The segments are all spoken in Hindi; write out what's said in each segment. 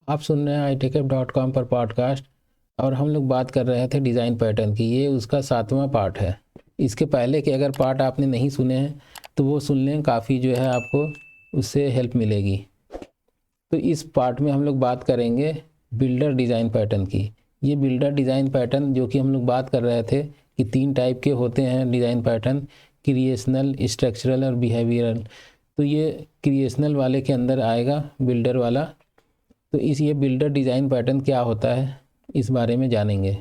आप सुन रहे हैं itechhub.com पर पॉडकास्ट। और हम लोग बात कर रहे थे डिज़ाइन पैटर्न की। ये उसका 7वां पार्ट है। इसके पहले के अगर पार्ट आपने नहीं सुने हैं तो वो सुन लें, काफ़ी जो है आपको उससे हेल्प मिलेगी। तो इस पार्ट में हम लोग बात करेंगे बिल्डर डिज़ाइन पैटर्न की। ये बिल्डर डिज़ाइन पैटर्न जो कि हम लोग बात कर रहे थे कि 3 टाइप के होते हैं डिज़ाइन पैटर्न, क्रिएशनल, स्ट्रक्चरल और बिहेवियरल। तो ये क्रिएशनल वाले के अंदर आएगा बिल्डर वाला। तो ये बिल्डर डिज़ाइन पैटर्न क्या होता है इस बारे में जानेंगे।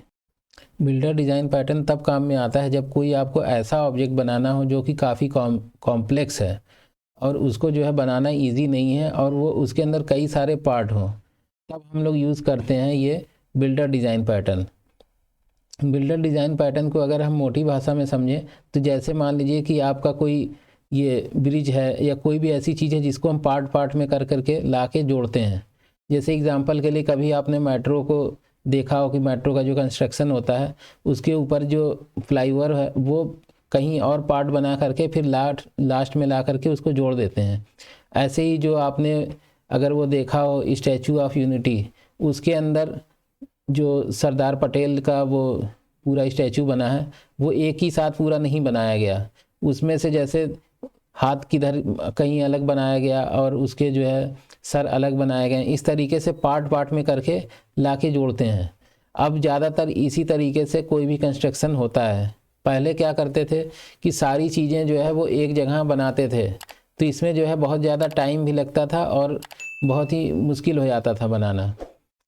बिल्डर डिज़ाइन पैटर्न तब काम में आता है जब कोई आपको ऐसा ऑब्जेक्ट बनाना हो जो कि काफ़ी कॉम्प्लेक्स है और उसको जो है बनाना इजी नहीं है और वो उसके अंदर कई सारे पार्ट हों, तब हम लोग यूज़ करते हैं ये builder design pattern. Builder design pattern को अगर हम मोटी भाषा में समझें तो जैसे मान लीजिए कि आपका कोई ये ब्रिज है या कोई भी ऐसी चीज़ है जिसको हम पार्ट पार्ट में कर करके ला के जोड़ते हैं। जैसे एग्जांपल के लिए कभी आपने मेट्रो को देखा हो कि मेट्रो का जो कंस्ट्रक्शन होता है उसके ऊपर जो फ्लाईओवर है वो कहीं और पार्ट बना करके फिर लास्ट में ला करके उसको जोड़ देते हैं। ऐसे ही जो आपने अगर वो देखा हो स्टैचू ऑफ यूनिटी, उसके अंदर जो सरदार पटेल का वो पूरा स्टैचू बना है वो एक ही साथ पूरा नहीं बनाया गया। उसमें से जैसे हाथ किधर कहीं अलग बनाया गया और उसके जो है सर अलग बनाए गए, इस तरीके से पार्ट पार्ट में करके लाके जोड़ते हैं। अब ज़्यादातर इसी तरीके से कोई भी कंस्ट्रक्शन होता है। पहले क्या करते थे कि सारी चीज़ें जो है वो एक जगह बनाते थे, तो इसमें जो है बहुत ज़्यादा टाइम भी लगता था और बहुत ही मुश्किल हो जाता था बनाना।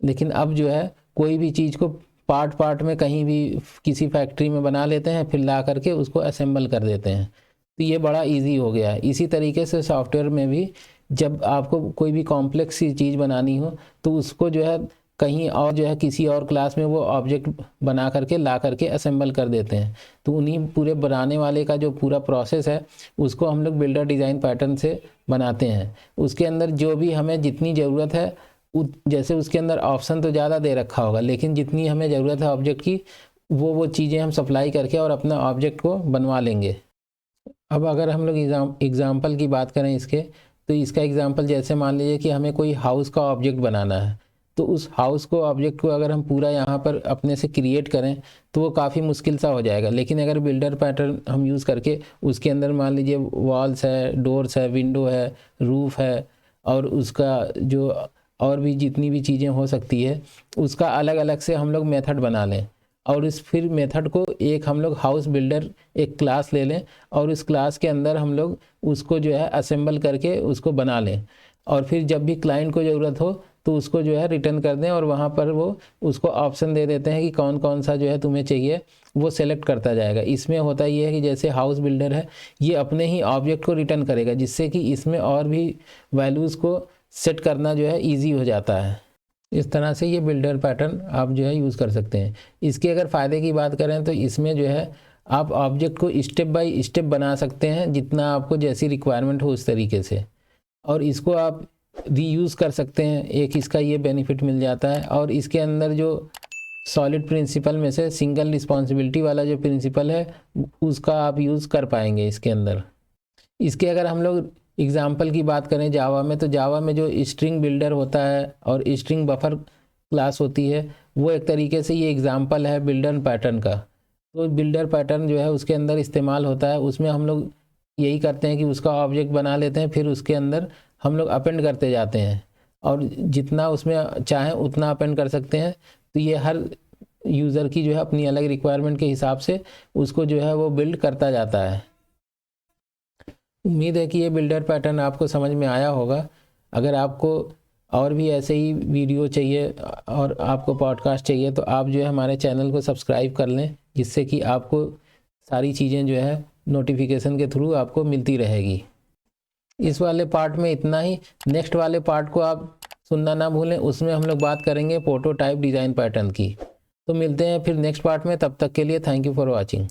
लेकिन अब जो है कोई भी चीज़ को पार्ट पार्ट में कहीं भी किसी फैक्ट्री में बना लेते हैं, फिर ला करके उसको असेंबल कर देते हैं। तो ये बड़ा इजी हो गया है। इसी तरीके से सॉफ्टवेयर में भी जब आपको कोई भी कॉम्प्लेक्स सी चीज़ बनानी हो तो उसको जो है कहीं और जो है किसी और क्लास में वो ऑब्जेक्ट बना करके ला करके असेंबल कर देते हैं। तो उन्हीं पूरे बनाने वाले का जो पूरा प्रोसेस है उसको हम लोग बिल्डर डिज़ाइन पैटर्न से बनाते हैं। उसके अंदर जो भी हमें जितनी ज़रूरत है, जैसे उसके अंदर ऑप्शन तो ज़्यादा दे रखा होगा लेकिन जितनी हमें ज़रूरत है ऑब्जेक्ट की वो चीज़ें हम सप्लाई करके और अपना ऑब्जेक्ट को बनवा लेंगे। अब अगर हम लोग एग्ज़ाम्पल की बात करें इसके, तो इसका एग्ज़ाम्पल जैसे मान लीजिए कि हमें कोई हाउस का ऑब्जेक्ट बनाना है, तो उस हाउस को ऑब्जेक्ट को अगर हम पूरा यहाँ पर अपने से क्रिएट करें तो वो काफ़ी मुश्किल सा हो जाएगा। लेकिन अगर बिल्डर पैटर्न हम यूज़ करके उसके अंदर मान लीजिए वॉल्स है, डोर्स है, विंडो है, रूफ़ है और उसका जो और भी जितनी भी चीज़ें हो सकती है उसका अलग अलग से हम लोग मेथड बना लें और इस फिर मेथड को एक हम लोग हाउस बिल्डर एक क्लास ले लें और इस क्लास के अंदर हम लोग उसको जो है असेंबल करके उसको बना लें और फिर जब भी क्लाइंट को ज़रूरत हो तो उसको जो है रिटर्न कर दें और वहाँ पर वो उसको ऑप्शन दे देते हैं कि कौन कौन सा जो है तुम्हें चाहिए, वो सेलेक्ट करता जाएगा। इसमें होता ये है कि जैसे हाउस बिल्डर है ये अपने ही ऑब्जेक्ट को रिटर्न करेगा, जिससे कि इसमें और भी वैल्यूज़ को सेट करना जो है ईजी हो जाता है। इस तरह से ये बिल्डर पैटर्न आप जो है यूज़ कर सकते हैं। इसके अगर फ़ायदे की बात करें तो इसमें जो है आप ऑब्जेक्ट को स्टेप बाय स्टेप बना सकते हैं जितना आपको जैसी रिक्वायरमेंट हो उस तरीके से, और इसको आप रीयूज़ कर सकते हैं। एक इसका ये बेनिफिट मिल जाता है। और इसके अंदर जो सॉलिड प्रिंसिपल में से सिंगल रिस्पॉन्सिबिलिटी वाला जो प्रिंसिपल है उसका आप यूज़ कर पाएंगे इसके अंदर। इसके अगर हम लोग एग्ज़ाम्पल की बात करें जावा में, तो जावा में जो स्ट्रिंग बिल्डर होता है और स्ट्रिंग बफर क्लास होती है वो एक तरीके से ये एग्ज़ाम्पल है बिल्डर पैटर्न का। तो बिल्डर पैटर्न जो है उसके अंदर इस्तेमाल होता है। उसमें हम लोग यही करते हैं कि उसका ऑब्जेक्ट बना लेते हैं, फिर उसके अंदर हम लोग अपेंड करते जाते हैं और जितना उसमें चाहें उतना अपेंड कर सकते हैं। तो ये हर यूज़र की जो है अपनी अलग रिक्वायरमेंट के हिसाब से उसको जो है वो बिल्ड करता जाता है। उम्मीद है कि ये बिल्डर पैटर्न आपको समझ में आया होगा। अगर आपको और भी ऐसे ही वीडियो चाहिए और आपको पॉडकास्ट चाहिए तो आप जो है हमारे चैनल को सब्सक्राइब कर लें, जिससे कि आपको सारी चीज़ें जो है नोटिफिकेशन के थ्रू आपको मिलती रहेगी। इस वाले पार्ट में इतना ही। नेक्स्ट वाले पार्ट को आप सुनना ना भूलें, उसमें हम लोग बात करेंगे प्रोटोटाइप डिज़ाइन पैटर्न की। तो मिलते हैं फिर नेक्स्ट पार्ट में, तब तक के लिए थैंक यू फॉर वॉचिंग।